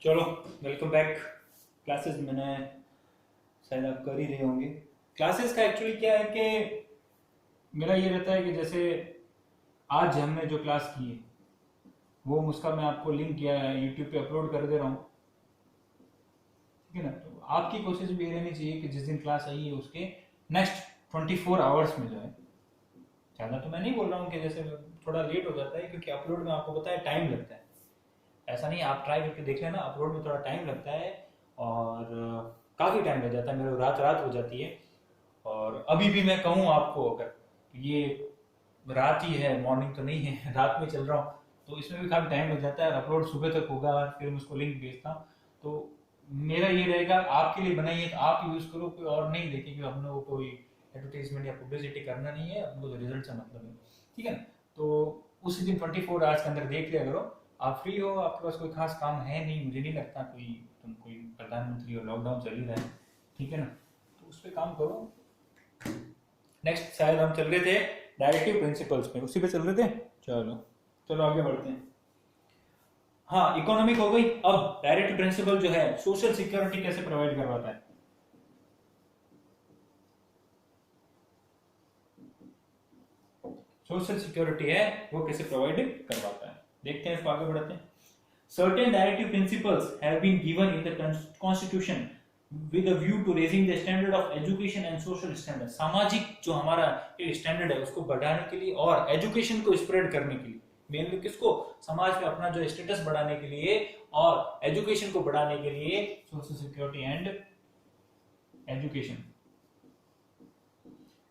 चलो, welcome back. Classes मैंने शायद आप कर ही रहे होंगे। क्लासेस का एक्चुअली क्या है कि मेरा ये रहता है कि जैसे आज हमने जो क्लास की है वो उसका मैं आपको लिंक किया है, यूट्यूब पे अपलोड कर दे रहा हूँ। ठीक है ना। तो आपकी कोशिश भी ये रहनी चाहिए कि जिस दिन क्लास आई है उसके नेक्स्ट 24 आवर्स में जो है, ज़्यादा तो मैं नहीं बोल रहा हूँ कि जैसे थोड़ा लेट हो जाता है क्योंकि अपलोड में आपको पता है टाइम लगता है। ऐसा नहीं, आप ट्राई करके देख लेना, अपलोड में थोड़ा टाइम लगता है और काफ़ी टाइम लग जाता है, मेरे रात रात हो जाती है। और अभी भी मैं कहूँ आपको, अगर ये रात ही है, मॉर्निंग तो नहीं है, रात में चल रहा हूँ, तो इसमें भी काफ़ी टाइम लग जाता है और अपलोड सुबह तक होगा, फिर मैं उसको लिंक भेजता हूँ। तो मेरा ये रहेगा, आपके लिए बनाइए तो आप यूज़ करो, कोई और नहीं देखे, कि अपने को कोई एडवर्टीजमेंट या पब्लिसिटी करना नहीं है, अपने को तो रिजल्ट से मतलब है। ठीक है ना। तो उसी दिन 24 आवर्स के अंदर देख लिया करो। आप फ्री हो, आपके पास कोई खास काम है नहीं, मुझे नहीं लगता कोई, तुम कोई प्रधानमंत्री और लॉकडाउन चल ही रहा है। ठीक है ना। तो उस पर काम करो। नेक्स्ट शायद हम चल रहे थे डायरेक्टिव प्रिंसिपल्स पे, उसी पे चल रहे थे। चलो, चलो आगे बढ़ते हैं। हाँ, इकोनॉमिक हो गई। अब डायरेक्टिव प्रिंसिपल जो है सोशल सिक्योरिटी कैसे प्रोवाइड करवाता है। सोशल सिक्योरिटी है वो कैसे प्रोवाइड करवाता है, देखते हैं, इसको आगे बढ़ते हैं। Certain directive principles have been given in the constitution with a view to raising the standard of education and social standard। सामाजिक जो हमारा एक स्टैंडर्ड है उसको बढ़ाने के लिए और एजुकेशन को स्प्रेड करने के लिए, मेनली किसको, समाज में अपना जो स्टेटस बढ़ाने के लिए और एजुकेशन को बढ़ाने के लिए, सोशल सिक्योरिटी एंड एजुकेशन,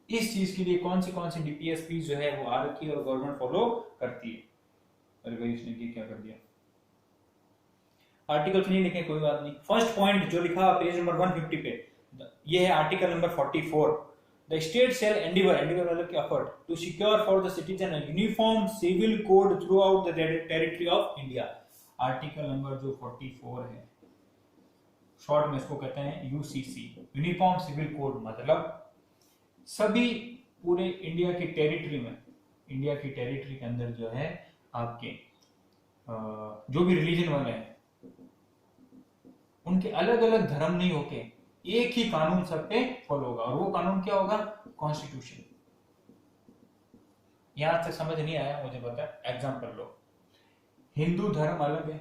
इस चीज के लिए कौन सी डीपीएसपी जो है वो आ रखी है और गवर्नमेंट फॉलो करती है। अरे भाई इसने क्या कर दिया, आर्टिकल्स नहीं लिखे, कोई बात नहीं। फर्स्ट पॉइंट जो लिखा पेज नंबर 150 पे, ये है article number 44। The state shall endeavour, endeavour मतलब कि effort, to secure for the citizen a uniform civil code throughout the territory of India. Article number जो 44 है, शॉर्ट में इसको कहते हैं यूसीसी, यूनिफॉर्म सिविल कोड, मतलब सभी पूरे इंडिया की टेरिटरी में, इंडिया की टेरिटरी के अंदर जो है आपके जो भी रिलीजन वाले हैं उनके अलग अलग धर्म नहीं होके एक ही कानून सब पे फॉलो होगा, और वो कानून क्या होगा, कॉन्स्टिट्यूशन। यहां तक समझ नहीं आया मुझे पता है, एग्जाम्पल लो। हिंदू धर्म अलग है,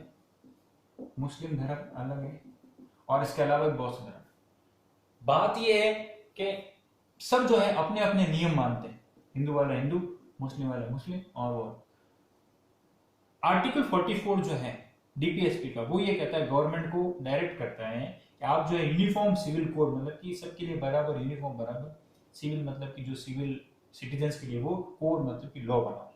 मुस्लिम धर्म अलग है, और इसके अलावा बौद्ध धर्म। बात यह है कि सब जो है अपने अपने नियम मानते हैं, हिंदू वाला हिंदू, मुस्लिम वाला मुस्लिम, और वो आर्टिकल 44 जो है डीपीएसपी का, वो ये कहता है, गवर्नमेंट को डायरेक्ट करता है कि आप जो है यूनिफॉर्म सिविल कोड, मतलब कि सबके लिए बराबर यूनिफॉर्म बराबर, सिविल मतलब कि जो सिविल सिटीजन्स के लिए, वो कोड मतलब कि लॉ बनाओ,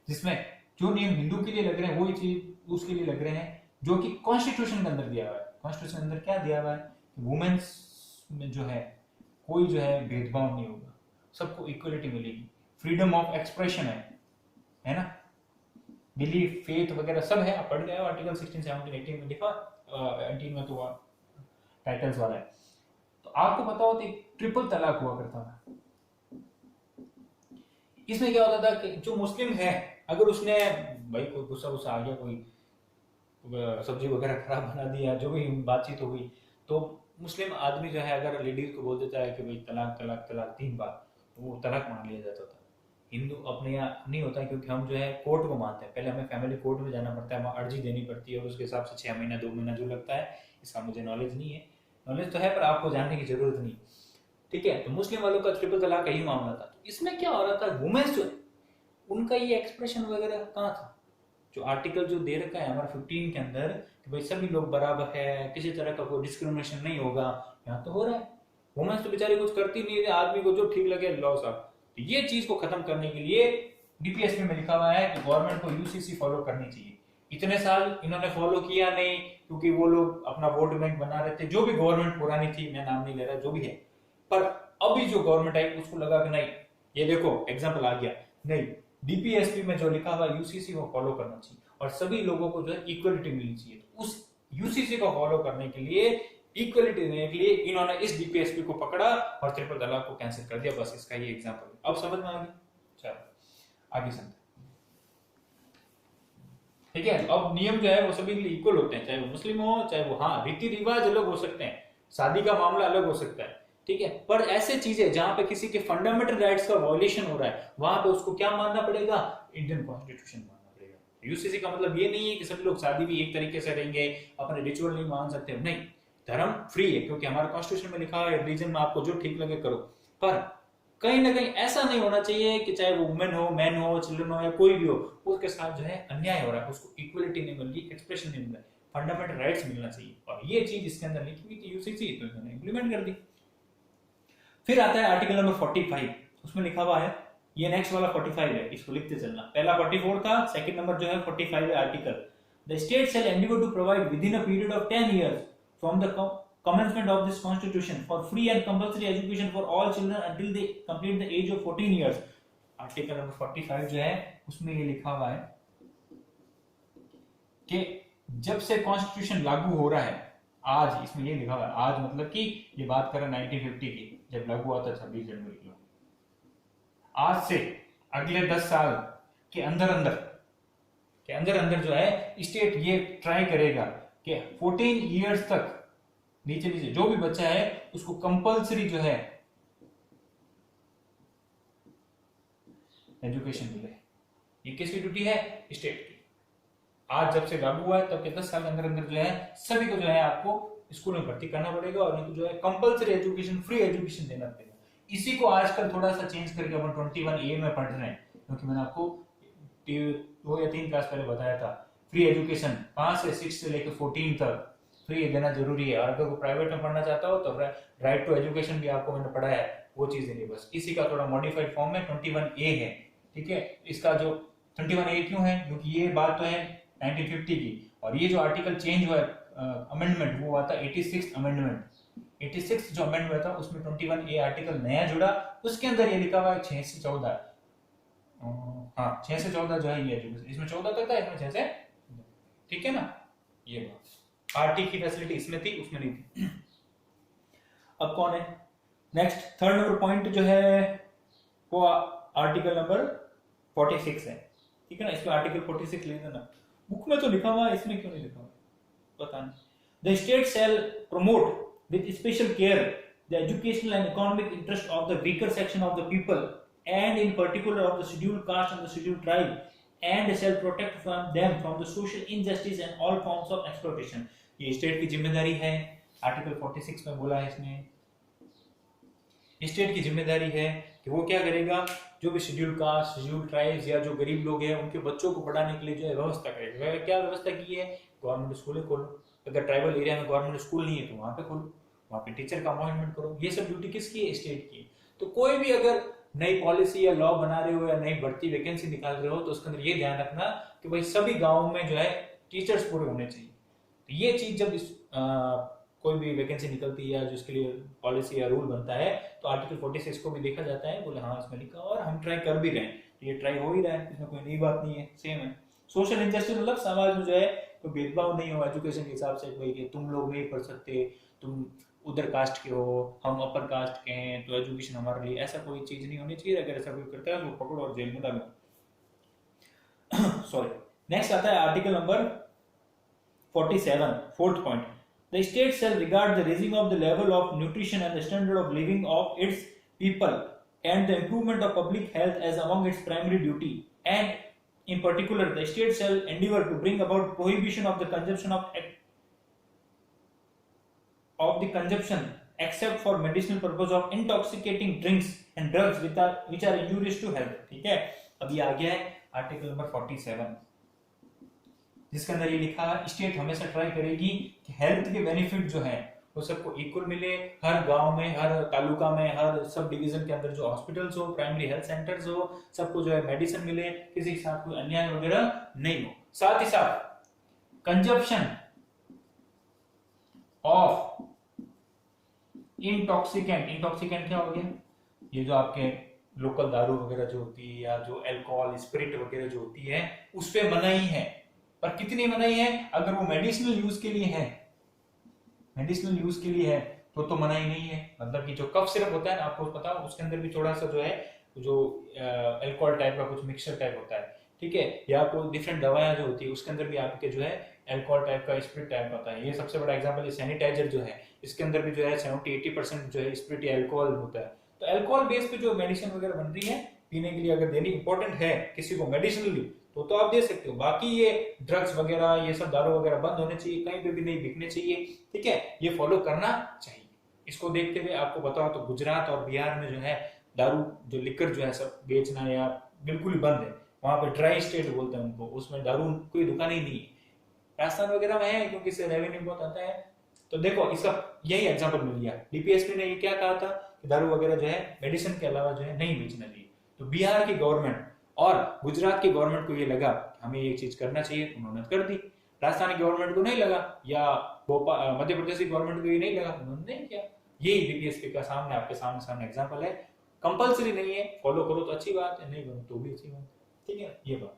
जिसमें जो नियम हिंदू के लिए लग रहे हैं वही चीज उसके लिए लग रहे हैं जो कि कॉन्स्टिट्यूशन के अंदर दिया हुआ है। कॉन्स्टिट्यूशन के अंदर क्या दिया हुआ है कि वुमेन्स में जो है कोई जो है भेदभाव नहीं होगा, सबको इक्वलिटी मिलेगी, फ्रीडम ऑफ एक्सप्रेशन है ना, बिलीफ फेथ वगैरह सब है, आप पढ़ गए हो आर्टिकल 16 17 18 में लिखा, 18 में तो टाइटल्स वाला है। तो आपको पता हो तो एक ट्रिपल तलाक हुआ करता था। इसमें क्या होता था कि जो मुस्लिम है, अगर उसने, भाई कोई गुस्सा गुस्सा आ गया, कोई सब्जी वगैरह खराब बना दिया, जो भी बातचीत हो गई, तो मुस्लिम आदमी जो है अगर लेडीज को बोल देता है कि भाई तलाक तलाक तलाक 3 बार, तो वो तलाक मान लिया जाता था। हिंदू अपने यहाँ नहीं होता क्योंकि हम जो है कोर्ट को मानते हैं, पहले हमें फैमिली कोर्ट में जाना पड़ता है, वहाँ अर्जी देनी पड़ती है और उसके हिसाब से 6 महीना 2 महीना जो लगता है, इसका मुझे नॉलेज नहीं है, नॉलेज तो है पर आपको जानने की जरूरत नहीं। ठीक है। तो मुस्लिम वालों का ट्रिपल तलाक का ही मामला था। तो इसमें क्या हो रहा था, वुमेन्स जो है उनका ये एक्सप्रेशन वगैरह कहाँ था, जो आर्टिकल जो दे रखा है हमारा 15 के अंदर कि भाई सभी लोग बराबर है, किसी तरह का कोई डिस्क्रिमिनेशन नहीं होगा, यहाँ तो हो रहा है। वुमेन्स तो बेचारी कुछ करती नहीं है, आदमी को जो ठीक लगे लॉ साहब। तो ये चीज को खत्म करने के लिए डीपीएसपी में लिखा हुआ है कि गवर्नमेंट को यूसीसी फॉलो करनी चाहिए। इतने साल इन्होंने फॉलो किया नहीं क्योंकि वो लोग अपना वोट बैंक बना रहे थे, जो भी गवर्नमेंट पुरानी थी, मैं नाम नहीं ले रहा जो भी है, पर अभी जो गवर्नमेंट आई उसको लगा कि नहीं, ये देखो एग्जाम्पल आ गया, नहीं, डीपीएसपी में जो लिखा हुआ यूसीसी को फॉलो करना चाहिए और सभी लोगों को जो है इक्वलिटी मिलनी चाहिए। तो उस यूसीसी को फॉलो करने के लिए, इक्वलिटी देने के लिए इन्होंने इस डीपीएसपी को पकड़ा और ट्रिपल तलाक को कैंसिल कर दिया। बस इसका ये एग्जांपल है। अब समझ में आ गया। चलो आगे सुनते। ठीक है। अब नियम जो है वो सभी के लिए इक्वल होते हैं, चाहे वो मुस्लिम हो चाहे वो, हाँ रीति रिवाज अलग हो सकते हैं, शादी का मामला अलग हो सकता है, ठीक है, पर ऐसे चीजें जहां पे किसी के फंडामेंटल राइट्स का वायलेशन हो रहा है वहां पे उसको क्या मानना पड़ेगा, इंडियन कॉन्स्टिट्यूशन मानना पड़ेगा। यूसीसी का मतलब ये नहीं है कि सभी लोग शादी भी एक तरीके से रहेंगे, अपने रिचुअल नहीं मान सकते, नहीं, धर्म फ्री है क्योंकि हमारे कॉन्स्टिट्यूशन में लिखा है रिलीजन में आपको जो ठीक लगे करो, पर कहीं ना कहीं ऐसा नहीं होना चाहिए कि चाहे वो वुमेन हो, मैन हो, चिल्ड्रन हो या कोई भी हो, उसके साथ जो है अन्याय हो रहा है, उसको इक्वलिटी नहीं मिल रही, एक्सप्रेशन नहीं मिल रहा है, फंडामेंटल राइट्स मिलना चाहिए, और ये चीज इसके अंदर लिखी हुई थी यूसीसी, तो इन्होंने इंप्लीमेंट कर दी। फिर आता है आर्टिकल नंबर 45, उसमें लिखा हुआ है, ये नेक्स्ट वाला 45 है, इसको लिखते चलना, पहला 44 था, सेकंड नंबर जो है 45 है article. The state shall endeavour to provide within a period of 10 years from the commencement of this constitution for free and compulsory education for all children until they complete the age of 14 years। Article number 45 जो है उसमें ये लिखा हुआ है कि जब से कॉन्स्टिट्यूशन लागू हो रहा है, आज इसमें ये लिखा हुआ है, आज मतलब कि ये बात कर रहे 1950 की, जब लागू हुआ था 26 जनवरी को, आज से अगले 10 साल के अंदर अंदर जो है स्टेट ये ट्राई करेगा कि 14 इयर्स तक नीचे जो भी बच्चा है उसको कंपलसरी जो है एजुकेशन मिले। ये किसकी ड्यूटी है, स्टेट की। आज जब से लागू हुआ है तब के 10 साल के अंदर अंदर जो है सभी को जो है आपको स्कूल में भर्ती करना पड़ेगा, और इनको जो है कंपलसरी एजुकेशन, फ्री एजुकेशन देना पड़ेगा। इसी को आजकल थोड़ा सा चेंज करके अपन 21A में पढ़ रहे हैं, क्योंकि मैंने आपको 2 या 3 क्लास पहले बताया था, फ्री एजुकेशन 5 से 6 से लेकर 14 तक फ्री देना जरूरी है, और अगर वो प्राइवेट में पढ़ना चाहता हो तो राइट टू एजुकेशन भी आपको मैंने पढ़ा है, वो चीज नहीं, बस इसी का थोड़ा मॉडिफाइड फॉर्म में 21A है, ठीक है। इसका जो 21A क्यों है, क्योंकि ये बात तो है 1950 की, और ये जो आर्टिकल चेंज हुआ अमेंडमेंट वो हुआ था 86 अमेंडमेंट, 86 जो अमेंडमेंट हुआ था उसमें 21A आर्टिकल नया जुड़ा, उसके अंदर ये लिखा हुआ है 6 से 14, हाँ 6 से 14 जो है ये एजुकेशन, इसमें 14 तक था, इसमें 6 से, ठीक है ना। ये बात आरटी की फैसिलिटी इसमें थी, उसमें नहीं थी। अब कौन है नेक्स्ट, थर्ड नंबर पॉइंट जो है वो आर्टिकल नंबर 46 है, ठीक है ना। इसको आर्टिकल 46 ले देना, बुक में तो लिखा हुआ है, इसमें क्यों नहीं लिखा हुआ पता नहीं। The state shell promote with special care the educational and economic interest of the weaker section of the people and in particular of the scheduled caste and the scheduled tribe and shall protect them from the social injustice and all forms of exploitation। ये state की जिम्मेदारी है, article 46 में बोला है, इसमें state की जिम्मेदारी है कि वो क्या करेगा, जो भी शेड्यूल्ड कास्ट, शेड्यूल्ड ट्राइब्स या जो गरीब लोग हैं उनके बच्चों को पढ़ाने के लिए जो है व्यवस्था करेगा। क्या व्यवस्था की है, गवर्नमेंट स्कूल खोलो, अगर ट्राइबल एरिया में गवर्नमेंट स्कूल नहीं है तो वहां पे खोलो, वहां पे टीचर का अपॉइंटमेंट करो, ये सब ड्यूटी किसकी है, स्टेट की। तो कोई भी अगर नई पॉलिसी या लॉ बना रहे हो या नई भर्ती वैकेंसी निकाल रहे हो तो उसके अंदर ये ध्यान रखना कि भाई सभी गांवों में जो है टीचर्स पूरे होने चाहिए। तो ये चीज जब कोई भी वैकेंसी निकलती है या जिसके लिए पॉलिसी या रूल बनता है तो आर्टिकल 46 को भी देखा जाता है, बोले हाँ इसमें लिखा और हम ट्राई कर भी रहे हैं, तो ये ट्राई हो ही रहा है, इसमें कोई नई बात नहीं है, सेम है। सोशल इंजस्टिस मतलब समाज में जो है कोई भेदभाव नहीं हो एजुकेशन के हिसाब से, भाई कि तुम लोग नहीं पढ़ सकते, तुम उधर कास्ट के हो, हम अपर कास्ट के हैं तो एजुकेशन हमारे लिए, ऐसा कोई चीज नहीं होनी चाहिए। अगर ऐसा कोई करता है तो पकड़ो और जेल में डालो। सॉरी, नेक्स्ट आता है article number 47, fourth point. The state shall regard the raising of the level of nutrition and the standard of living of its people and the improvement of public health as among its primary duty and in particular the state shall endeavor to bring about prohibition of the consumption except for medicinal purpose of intoxicating drinks and drugs which are injurious to health। ठीक है, अभी आ गया है article number 47 जिसके अंदर ये लिखा है स्टेट हमेशा ट्राई करेगी कि हेल्थ के बेनिफिट जो है वो सबको इक्वल मिले, हर गांव में, हर तालुका में, हर सब डिवीजन के अंदर जो हॉस्पिटल्स हो, प्राइमरी हेल्थ सेंटर्स हो, सबको जो है मेडिसिन मिले, किसी के साथ कोई अन्याय वगैरह नहीं हो। साथ ही साथ कंजप्शन ऑफ इंटॉक्सिकेंट क्या हो गया, ये जो आपके लोकल दारू वगैरह जो होती है या जो अल्कोहल स्पिरिट वगैरह जो होती है उस पे मनाही है, पर कितनी मनाही है, अगर वो मेडिसिनल यूज के लिए है, मेडिसिनल यूज के लिए है तो मनाही नहीं है। मतलब कि जो कफ सिरप होता है ना, आपको पता हो उसके अंदर भी थोड़ा सा जो है जो अल्कोहल टाइप का कुछ मिक्सचर टाइप होता है, ठीक है, या कोई डिफरेंट दवाएं जो होती है उसके अंदर भी आपके जो है अल्कोहल टाइप का स्पिरिट टाइप होता है। ये सबसे बड़ा एग्जांपल है सैनिटाइजर जो है, इसके अंदर भी जो है 70-80% जो है स्पिरिट या अल्कोहल होता है। तो अल्कोहल बेस पे जो मेडिसिन वगैरह बन रही है पीने के लिए, अगर देनी इंपॉर्टेंट है किसी को मेडिसिनली तो आप दे सकते हो। बाकी ये ड्रग्स वगैरह ये सब दारू वगैरह बंद होने चाहिए, कहीं पे भी नहीं बिकने चाहिए, ठीक है, ये फॉलो करना चाहिए। इसको देखते हुए आपको बताओ तो गुजरात और बिहार में जो है दारू जो लिकर जो है सब बेचना या बिल्कुल ही बंद है। वहां पे ड्राई स्टेट बोलते हैं उनको, उसमें दारू कोई दुकान ही नहीं है। राजस्थान वगैरह में है क्योंकि इससे रेवेन्यू बहुत आता है। तो देखो इसका यही एग्जांपल मिल गया, डीपीएसपी ने ये क्या कहा था कि दारू वगैरह जो है मेडिसिन के अलावा जो है नहीं बेचना चाहिए। तो बिहार की गवर्नमेंट और गुजरात की गवर्नमेंट को ये लगा हमें ये चीज करना चाहिए, उन्होंने कर दी। राजस्थान की गवर्नमेंट को नहीं लगा, या मध्य प्रदेश की गवर्नमेंट को ये नहीं लगा, उन्होंने नहीं किया। यही डीपीएसपी का सामने आपके सामने एग्जांपल है। कंपलसरी नहीं है, फॉलो करो तो अच्छी बात है, नहीं करो तो भी अच्छी बात है, ठीक है। ये बात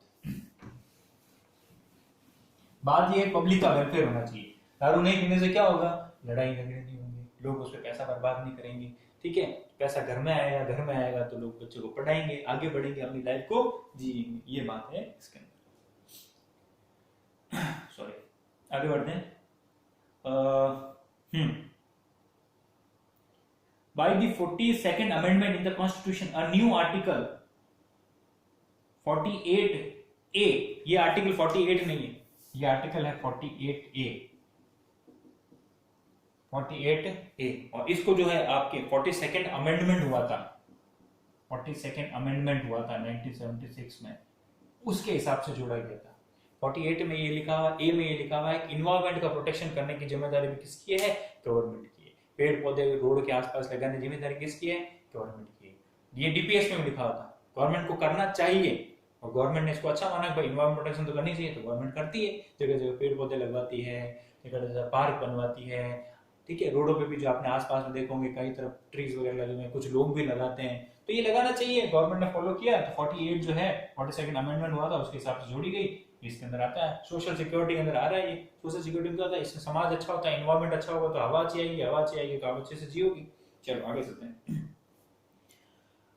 ये पब्लिक का वेलफेयर होना चाहिए। दारू नहीं पीने से क्या होगा, लड़ाई झगड़े नहीं होंगे, लोग उस पर पैसा बर्बाद नहीं करेंगे, ठीक है। पैसा घर में आएगा तो लोग बच्चों को पढ़ाएंगे, आगे बढ़ेंगे, अपनी लाइफ को जिएंगे। ये बात है इसके अंदर। सॉरी, आगे बढ़ते हैं। By the 42nd amendment in the constitution, a new article 48A, ये आर्टिकल 48 नहीं है, ये आर्टिकल है 48A, 48A। और इसको जो है आपके 42nd अमेंडमेंट हुआ था, 42nd अमेंडमेंट हुआ था 1976 में, उसके हिसाब से जोड़ा गया था। 48 में ये लिखा हुआ, ए में ये लिखा हुआ है कि इन्वायरमेंट का प्रोटेक्शन करने की जिम्मेदारी भी किसकी है, गवर्नमेंट की है। पेड़ पौधे रोड के आसपास लगाने की जिम्मेदारी किसकी है, गवर्नमेंट की है। ये डीपीएस में लिखा हुआ था, गवर्नमेंट को करना चाहिए, और गवर्नमेंट ने इसको अच्छा माना, भाई इन्वायरमेंट प्रोटेक्शन तो करनी चाहिए, तो गवर्नमेंट करती है, जगह जगह पेड़ पौधे लगवाती है, जगह जगह पार्क बनवाती है, ठीक है। रोडों पे भी जो आपने आसपास में देखोगे कई तरफ ट्रीज वगैरह लगे हुए हैं, कुछ लोग भी लगाते हैं, तो ये लगाना चाहिए। गवर्नमेंट ने फॉलो किया, तो 48 जो है 42nd अमेंडमेंट हुआ था, उसके हिसाब से जोड़ी गई। इसके अंदर आता है सोशल सिक्योरिटी के अंदर आ रहा है। ये सोशल सिक्योरिटी में आता है, इससे समाज अच्छा होता है, इन्वायरमेंट अच्छा होगा तो हवा अच्छी आएगी, हवा अच्छी आएगी तो आप अच्छे से जियोगी। चलो आगे चलते हैं।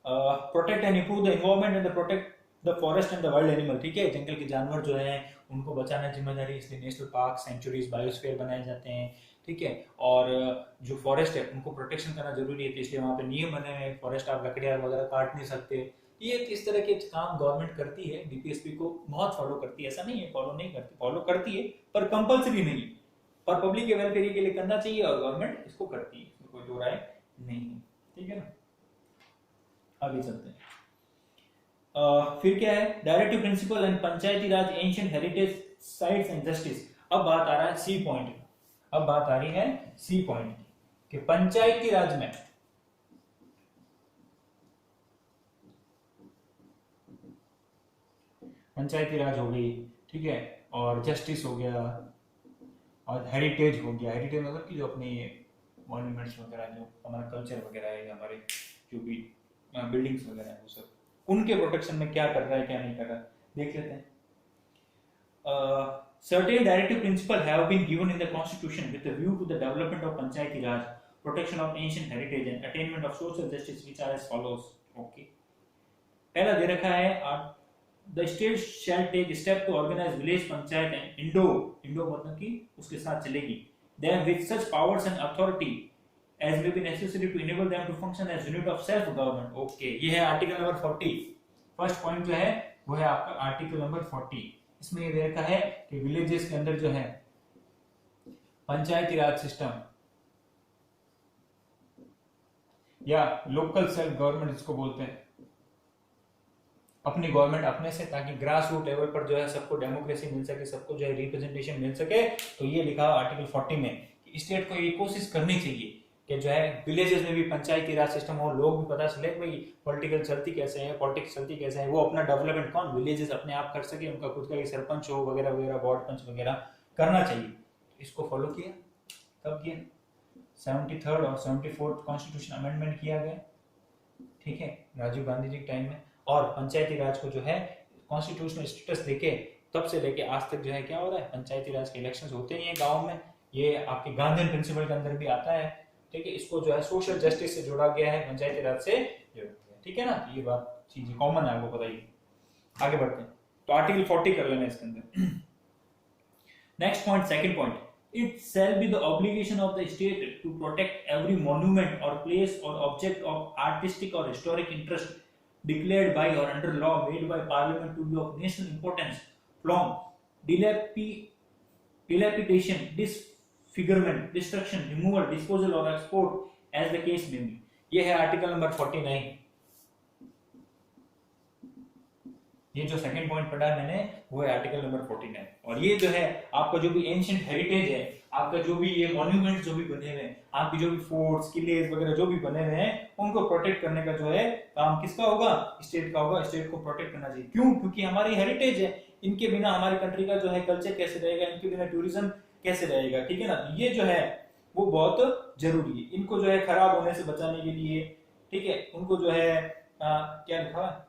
Protect and improve the environment and protect the forest and the wild animal, ठीक है। जंगल के जानवर जो है उनको बचाना जिम्मेदारी, इसलिए नेशनल पार्क, सेंचुरीज, बायोस्फीयर बनाए जाते हैं, ठीक है। और जो फॉरेस्ट है उनको प्रोटेक्शन करना जरूरी है, तो इसलिए वहाँ पे नियम बने हुए हैं, फॉरेस्ट आप लकड़ियाँ वगैरह काट नहीं सकते। ये इस तरह के काम गवर्नमेंट करती है, डीपीएसपी को बहुत फॉलो करती है, ऐसा नहीं है फॉलो नहीं करती, फॉलो करती है पर कंपलसरी नहीं, पर पब्लिक के वेलफेयर के लिए करना चाहिए और गवर्नमेंट इसको करती है, इसमें कोई दो राय नहीं है, ठीक है ना। आगे चलते हैं। फिर क्या है, directive principle and Panchayati Raj, ancient heritage sites and justice. अब बात आ रहा है सी पॉइंट, अब बात आ रही है सी पॉइंट कि पंचायती राज में पंचायती राज हो गई, ठीक है, और जस्टिस हो गया, और हेरिटेज हो गया। हेरिटेज मतलब कि जो अपने मॉन्यूमेंट्स वगैरह, जो हमारा कल्चर वगैरह है, हमारे जो भी बिल्डिंग्स वगैरह है, वो सब उनके प्रोटेक्शन में क्या कर रहा है क्या नहीं कर रहा है, देख लेते हैं। Certain directive principles have been given in the constitution with a view to the development of Panchayati Raj, protection of ancient heritage and attainment of social justice, which are as follows. Okay. पहला दे रखा है, the state shall take step to organize village panchayat and Indo मतलब कि उसके साथ चलेगी, then with such powers and authority as may be necessary to enable them to function as unit of self government. Okay, ये है article number 40। First point जो है वो है आपका आर्टिकल नंबर 40। इसमें ये दे रखा है कि विलेजेस के अंदर जो है पंचायती राज सिस्टम या लोकल सेल्फ गवर्नमेंट इसको बोलते हैं, अपनी गवर्नमेंट अपने से, ताकि ग्रास रूट लेवल पर जो है सबको डेमोक्रेसी मिल सके, सबको जो है रिप्रेजेंटेशन मिल सके। तो ये लिखा आर्टिकल 40 में कि स्टेट को ये कोशिश करनी चाहिए कि जो है विलेजेस में भी पंचायती राज सिस्टम हो, लोग भी पता चले भाई पॉलिटिकल चलती कैसे है, पॉलिटिक्स चलती कैसे है, वो अपना डेवलपमेंट कौन विलेजेस अपने आप कर सके, उनका खुद का सरपंच हो वगैरह वगैरह, वार्ड पंच वगैरह करना चाहिए। इसको फॉलो किया, कब किया, 73rd और 74th कॉन्स्टिट्यूशन अमेंडमेंट किया गया, ठीक है, राजीव गांधी जी के टाइम में। और पंचायती राज को जो है कॉन्स्टिट्यूशनल स्टेटस देके तब से लेके आज तक जो है क्या हो रहा है, पंचायती राज के इलेक्शंस होते ही हैं गाँव में, ये आपके गांधी प्रिंसिपल के अंदर भी आता है, ठीक है। इसको जो है सोशल जस्टिस से जोड़ा गया है, पंचायती राज से जोड़ा गया, ठीक है ना। ये बात चीजें कॉमन है, आपको पता ही। आगे बढ़ते हैं। तो तो आर्टिकल 40 कर लेना इसके अंदर। Next point, second point, it shall be the obligation of the state to protect every monument or place or object of artistic or historic interest declared by or under law made by parliament to be of national importance from dilapidation, disfigurement, destruction, removal, disposal or export as the case may be। ये है article number 49। ये जो second point पढ़ा है मैंने वो है article number 49। और ये जो है आपका जो भी एंशिएंट हेरिटेज है, आपका जो भी ये मॉन्यूमेंट्स जो भी बने हुए हैं, आपकी जो भी फोर्ट्स, किले वगैरह जो भी बने हुए हैं, उनको प्रोटेक्ट करने का जो है काम किसका होगा? स्टेट का होगा। स्टेट को प्रोटेक्ट करना चाहिए। क्यों? क्योंकि हमारी हेरिटेज है, इनके बिना हमारी कंट्री का जो है कल्चर कैसे रहेगा, इनके बिना टूरिज्म कैसे रहेगा, ठीक है ना। ये जो है वो बहुत जरूरी है, इनको जो है खराब होने से बचाने के लिए, ठीक है, उनको जो है क्या लिखा,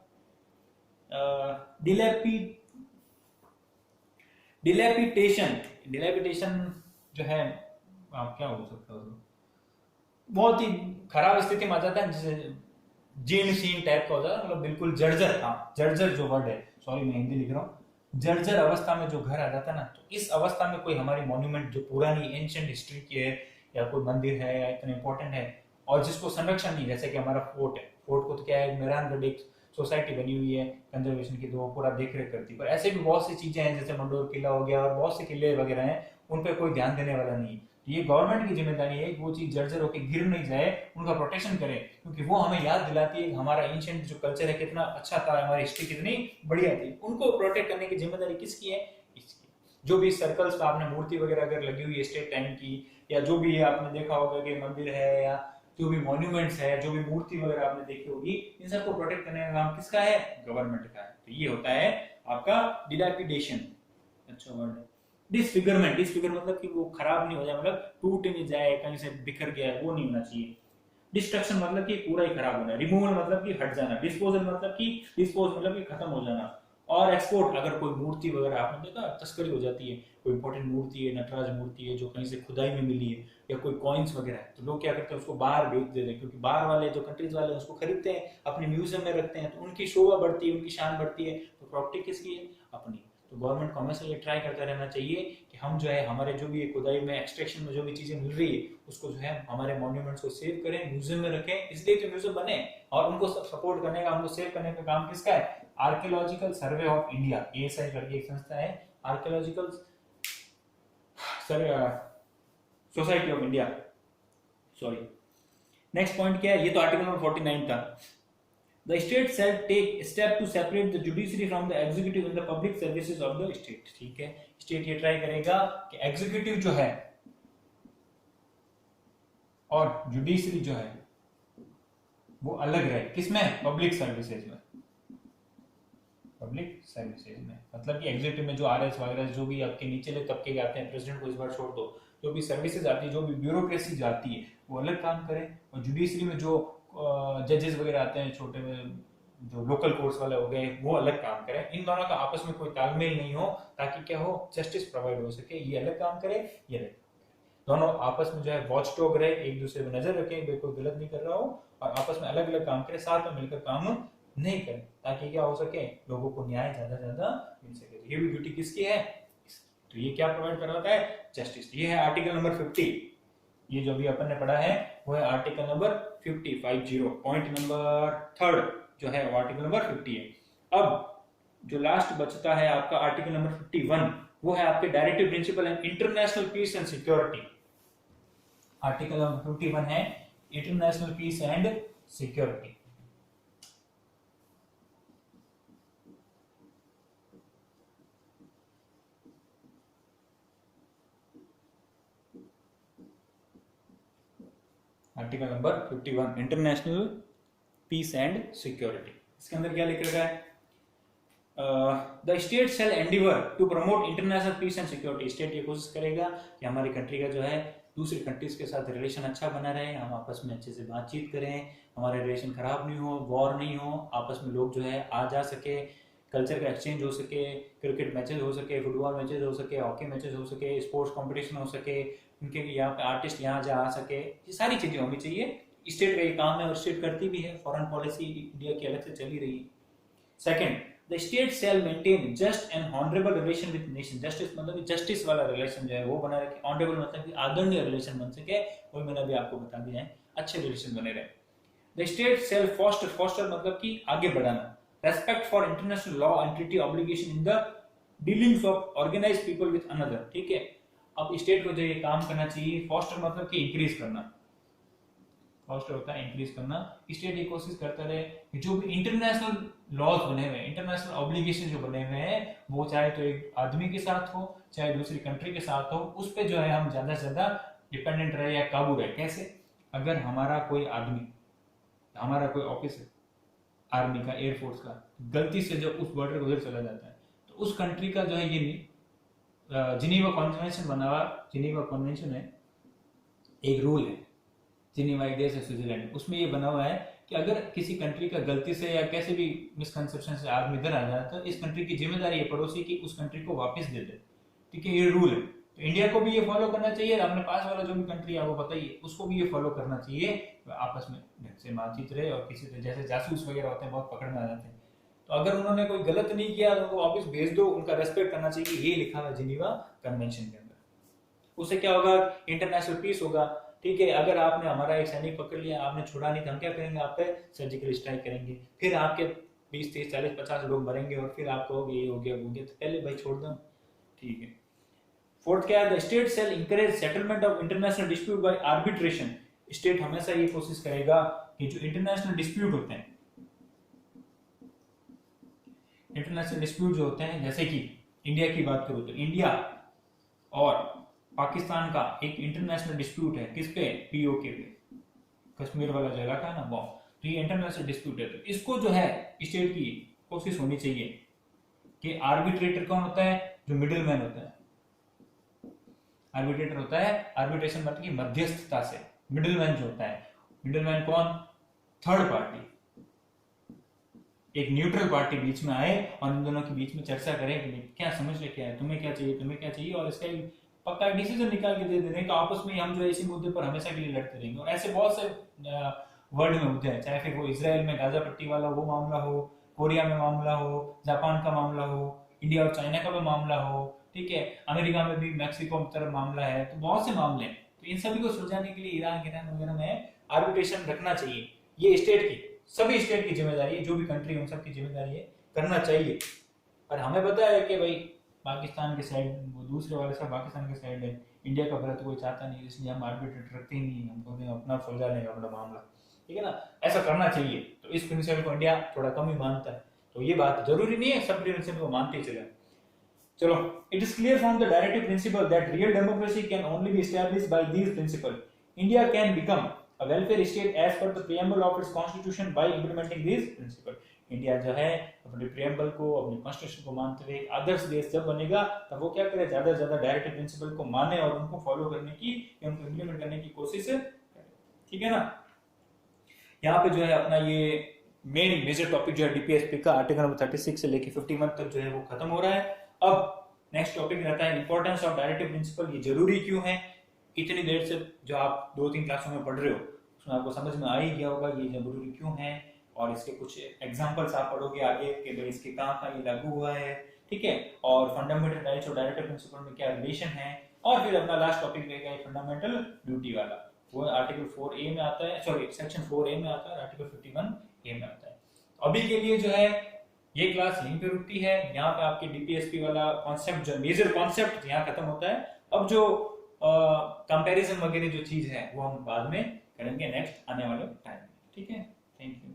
डिलेपिटेशन जो है क्या हो सकता है, बहुत ही खराब स्थिति में आ जाता है, जैसे जीर्ण शीर्ण टाइप का हो जाता है, मतलब बिल्कुल जर्जर। हाँ, जर्जर जो वर्ड है, सॉरी मैं हिंदी लिख रहा हूँ, जर्जर अवस्था में जो घर आ जाता है ना, तो इस अवस्था में कोई हमारी मॉन्यूमेंट जो पुरानी एंशिएंट हिस्ट्री की है या कोई मंदिर है या इतना इंपॉर्टेंट है और जिसको संरक्षण नहीं, जैसे कि हमारा फोर्ट है, फोर्ट को तो क्या है, मेहरानगढ़ एक सोसाइटी बनी हुई है कंजर्वेशन की, तो वो पूरा देख रेख करती है, पर ऐसे भी बहुत सी चीजें हैं जैसे मंडोर किला हो गया और बहुत से किले वगैरह हैं, उन पर कोई ध्यान देने वाला नहीं। ये गवर्नमेंट की जिम्मेदारी है कि वो चीज जर्जर होकर गिर नहीं जाए, उनका प्रोटेक्शन करे, क्योंकि वो हमें याद दिलाती है कि हमारा एंशिएंट जो कल्चर है कितना अच्छा था, हमारी हिस्ट्री कितनी बढ़िया थी। उनको प्रोटेक्ट करने की जिम्मेदारी किसकी है? इसकी। जो भी सर्कल्स पे आपने मूर्ति वगैरह अगर लगी हुई है स्टेट टाइम की, या जो भी आपने देखा होगा कि मंदिर है या जो भी मॉन्यूमेंट्स है, जो भी मूर्ति वगैरह आपने देखी होगी, इन सबको प्रोटेक्ट करने का काम किसका है? गवर्नमेंट का है। तो ये होता है आपका डिलैपिडेशन, अच्छा वर्ड है। डिसफिगरमेंट, डिसफिगर मतलब कि वो खराब नहीं हो जाए, मतलब टूट नहीं जाए, कहीं से बिखर गया है, वो नहीं होना चाहिए। डिस्ट्रक्शन मतलब कि पूरा ही खराब होना। रिमूवल मतलब कि हट जाना। डिस्पोजल मतलब कि डिस्पोज मतलब कि खत्म हो जाना। और एक्सपोर्ट, अगर कोई मूर्ति वगैरह आपने देखा तस्करी हो जाती है, कोई इंपॉर्टेंट मूर्ति है, नटराज मूर्ति है जो कहीं से खुदाई में मिली है, या कोई कॉइन्स वगैरह है, तो लोग क्या करते हैं उसको बाहर बेच देते हैं, क्योंकि बाहर वाले जो कंट्रीज वाले उसको खरीदते हैं, अपने म्यूजियम में रखते हैं, तो उनकी शोभा बढ़ती है, उनकी शान बढ़ती है। तो प्रॉपर्टी किसकी है? अपनी। तो गवर्नमेंट को हमेशा ये ट्राई करता रहना चाहिए कि हम जो है हमारे जो भी खुदाई में एक्सट्रैक्शन में जो भी चीजें मिल रही है उसको जो है हमारे मॉन्यूमेंट्स को सेव करें, म्यूजियम में रखें, इसलिए तो म्यूजियम बने। और उनको सपोर्ट करने का, उनको सेव करने का काम किसका है? Archaeological survey of India, ASI करके एक संस्था है, archaeological society of India, sorry. Next point क्या है? ये तो आर्टिकल नंबर 49 था। The state shall take step to separate the judiciary from the executive in the public services of the state। ठीक है, स्टेट ये ट्राई करेगा कि एग्जीक्यूटिव जो है और जुडिशरी जो है वो अलग रहे। किसमें? पब्लिक सर्विसेज में। पब्लिक सर्विसेज में मतलब कि एग्जीक्यूटिव में जो आरएस वगैरह जो भी आपके नीचे तबके के आते हैं, प्रेसिडेंट को इस बार छोड़ दो, जो भी सर्विसेज आती है, जो भी ब्यूरोक्रेसी जाती है, वो अलग काम करे। और जुडिशरी में जो जजेस वगैरह आते हैं, छोटे में जो लोकल कोर्ट्स वाले हो गए, वो अलग काम करें। इन दोनों का आपस में कोई तालमेल नहीं हो, ताकि क्या हो, जस्टिस प्रोवाइड हो सके। ये अलग काम करे, ये अलग, दोनों आपस में जो है वॉच डॉग रहे, एक दूसरे पे नजर रखें, कोई गलत नहीं कर रहा हो, और आपस में अलग अलग काम करें, साथ में मिलकर काम नहीं करें, ताकि क्या हो सके, लोगों को न्याय ज्यादा ज्यादा मिल सके। तो ये भी ड्यूटी किसकी है? तो ये क्या प्रोवाइड कर रहा है? जस्टिस। ये है आर्टिकल नंबर 50। ये जो भी अपन ने पढ़ा है वो है आर्टिकल नंबर 50। पॉइंट नंबर 3 जो है वो आर्टिकल नंबर 50 है। अब जो लास्ट बचता है आपका आर्टिकल नंबर 51, वो है आपके directive principle and international peace and security. Article number 51 है international peace and security. Article number 51 international peace and security. इसके अंदर क्या लिख रखा है? The state shall endeavour to promote international peace and security. State ये कोशिश करेगा कि हमारी कंट्री का जो है दूसरी कंट्रीज के साथ रिलेशन अच्छा बना रहे, हम आपस में अच्छे से बातचीत करें, हमारे रिलेशन खराब नहीं हो, वॉर नहीं हो, आपस में लोग जो है आ जा सके, कल्चर का एक्सचेंज हो सके, क्रिकेट मैचेस हो सके, फुटबॉल मैचेस हो सके, हॉकी मैचेस हो सके, स्पोर्ट्स कंपटीशन हो सके, उनके यहाँ पे आर्टिस्ट यहाँ जा आ सके, ये सारी चीजें होनी चाहिए। स्टेट का ये काम है और स्टेट करती भी है, फॉरेन पॉलिसी इंडिया की अलग से चली रही है। Second, the state shell maintain just and honourable relation with nation. Justice मतलब जस्टिस वाला रिलेशन जो है वो बना रखे, ऑनरेबल मतलब कि आदरणीय रिलेशन बन सके, वही मैंने अभी आपको बता दिया है, अच्छे रिलेशन बने रहे। The state shall foster, foster मतलब कि आगे बढ़ाना, respect for international law and treaty obligation in the dealings of organised people with another, ठीक है। अब स्टेट को जो ये काम करना चाहिए, फॉस्टर मतलब कि इंक्रीज करना, फॉस्टर होता है इंक्रीज करना। स्टेट ये कोशिश करता रहे कि जो भी इंटरनेशनल लॉज बने हुए हैं, इंटरनेशनल ऑब्लिगेशन जो बने हुए हैं, वो चाहे तो एक आदमी के साथ हो चाहे दूसरी कंट्री के साथ हो, उस पे जो है हम ज्यादा से ज्यादा डिपेंडेंट रहे या काबू रहे। कैसे? अगर हमारा कोई आदमी, हमारा कोई ऑफिसर आर्मी का, एयरफोर्स का, गलती से जब उस बॉर्डर उधर चला जाता है, तो उस कंट्री का जो है ये जिनीवा कन्वेंशन बना हुआ, जिनीवा कन्वेंशन है, एक रूल है, जिनीवा एक देश है स्विट्जरलैंड, उसमें ये बना हुआ है कि अगर किसी कंट्री का गलती से या कैसे भी मिसकंसेप्शन से आदमी इधर आ जाए, तो इस कंट्री की जिम्मेदारी है पड़ोसी की उस कंट्री को वापस दे दे, ठीक है, ये रूल है। तो इंडिया को भी ये फॉलो करना चाहिए, अपने पास वाला जो भी कंट्री है वो बताइए उसको भी ये फॉलो करना चाहिए, आपस में ढंग से बातचीत रहे। और किसी से जैसे जासूस वगैरह होते हैं बहुत पकड़ में आ जाते हैं, तो अगर उन्होंने कोई गलत नहीं किया तो उनको वापस भेज दो, उनका रेस्पेक्ट करना चाहिए, ये लिखा हुआ है जिनीवा कन्वेंशन के अंदर। उससे क्या होगा? इंटरनेशनल पीस होगा, ठीक है। अगर आपने हमारा एक सैनिक पकड़ लिया, आपने छुड़ा नहीं, तो हम क्या करेंगे? आप पे सर्जिकल स्ट्राइक करेंगे, फिर आपके 20 30 40 50 लोग मरेंगे और फिर आप कहोगे ये हो गया वो हो गया, तो पहले भाई छोड़ दो, ठीक है। फोर्थ क्या है? The state shall encourage settlement of international dispute by arbitration. State हमेशा ये कोशिश करेगा कि जो इंटरनेशनल डिस्प्यूट होते हैं, इंटरनेशनल डिस्प्यूट जो होते हैं, जैसे कि इंडिया की बात करूं तो इंडिया और पाकिस्तान का एक इंटरनेशनल डिस्प्यूट है, किस पे? पीओके पे, कश्मीर वाला जगह था ना वो, तो ये इंटरनेशनल डिस्प्यूट है। तो इसको जो है स्टेट की कोशिश होनी चाहिए कि आर्बिट्रेटर कौन होता है? जो मिडिल मैन होता है, आर्बिट्रेटर होता है, आर्बिट्रेशन मतलब की मध्यस्थता से, मिडिल मैन जो होता है, मिडिल मैन कौन? थर्ड पार्टी, एक न्यूट्रल पार्टी बीच में आए और इन दोनों के बीच में चर्चा करें कि क्या समझ रहे, क्या है, तुम्हें क्या चाहिए, तुम्हें क्या चाहिए, और इसका एक पक्का डिसीजन निकाल के दे देने का, आपस में हम जो है इसी मुद्दे पर हमेशा के लिए लड़ते रहेंगे। और ऐसे बहुत से वर्ल्ड में मुद्दे हैं, चाहे फिर वो इसराइल में गाजा पट्टी वाला वो मामला हो, कोरिया में मामला हो, जापान का मामला हो, इंडिया और चाइना का भी मामला हो, ठीक है, अमेरिका में भी मैक्सिको की तरफ मामला है, तो बहुत से मामले हैं। तो इन सभी को सुलझाने के लिए ईरान वगैरह में आर्बिट्रेशन रखना चाहिए, ये स्टेट की, सभी स्टेट की जिम्मेदारी है, जो भी कंट्री उन सब की जिम्मेदारी है, करना चाहिए। और हमें पता है कि भाई पाकिस्तान के साइड, वो दूसरे वाले सब पाकिस्तान के साइड है, इंडिया का भला तो कोई चाहता नहीं, इसलिए हम आर्बिट्रेट रखते ही नहीं, हमको अपना सुलझा लेगा अपना मामला, ठीक है ना, ऐसा करना चाहिए। तो इस प्रिंसिपल को इंडिया थोड़ा कम ही मानता है, तो ये बात जरूरी नहीं है सब प्रिंसिपल को मानते ही चले। चलो, it is clear from the directive principle that real democracy can only be established by these principle. India can become a welfare state as per the preamble of its constitution by implementing these principles। India जो है अपने preamble को, अपने constitution को मानते हुए आदर्श देश जब बनेगा, तब वो क्या करे? ज्यादा से ज्यादा डायरेक्टिव प्रिंसिपल को माने और उनको फॉलो करने की, उनको इम्प्लीमेंट करने की कोशिश करे, ठीक है ना। यहाँ पे जो है अपना ये मेन मेजर टॉपिक जो है डीपीएसपी का आर्टिकल नंबर 36 से लेके 51 तक जो है वो खत्म हो रहा है। अब नेक्स्ट टॉपिक रहता है इंपॉर्टेंस ऑफ डायरेक्टिव प्रिंसिपल, ये जरूरी क्यों है। इतनी देर से जो आप 2-3 क्लासों में पढ़ रहे हो उसमें आपको समझ में आ ही गया होगा ये जरूरी क्यों है, और इसके कुछ एग्जांपल्स आप पढ़ोगे आगे कि भाई इसके कहाँ ये लागू हुआ है, ठीक है, और फंडामेंटल राइट्स और डायरेक्टिव प्रिंसिपल में क्या रिलेशन है, और फिर अपना लास्ट टॉपिक रहेगा फंडामेंटल ड्यूटी वाला, वो आर्टिकल 4A में आता है, सॉरी सेक्शन 4A में आता है, आर्टिकल 51A में आता है। अभी के लिए जो है ये क्लास यहीं पे रुकती है, यहाँ पे आपके डीपीएसपी वाला कॉन्सेप्ट, जो मेजर कॉन्सेप्ट यहाँ खत्म होता है। अब जो कंपैरिजन वगैरह जो चीज है वो हम बाद में करेंगे नेक्स्ट आने वाले टाइम में, ठीक है। Thank you.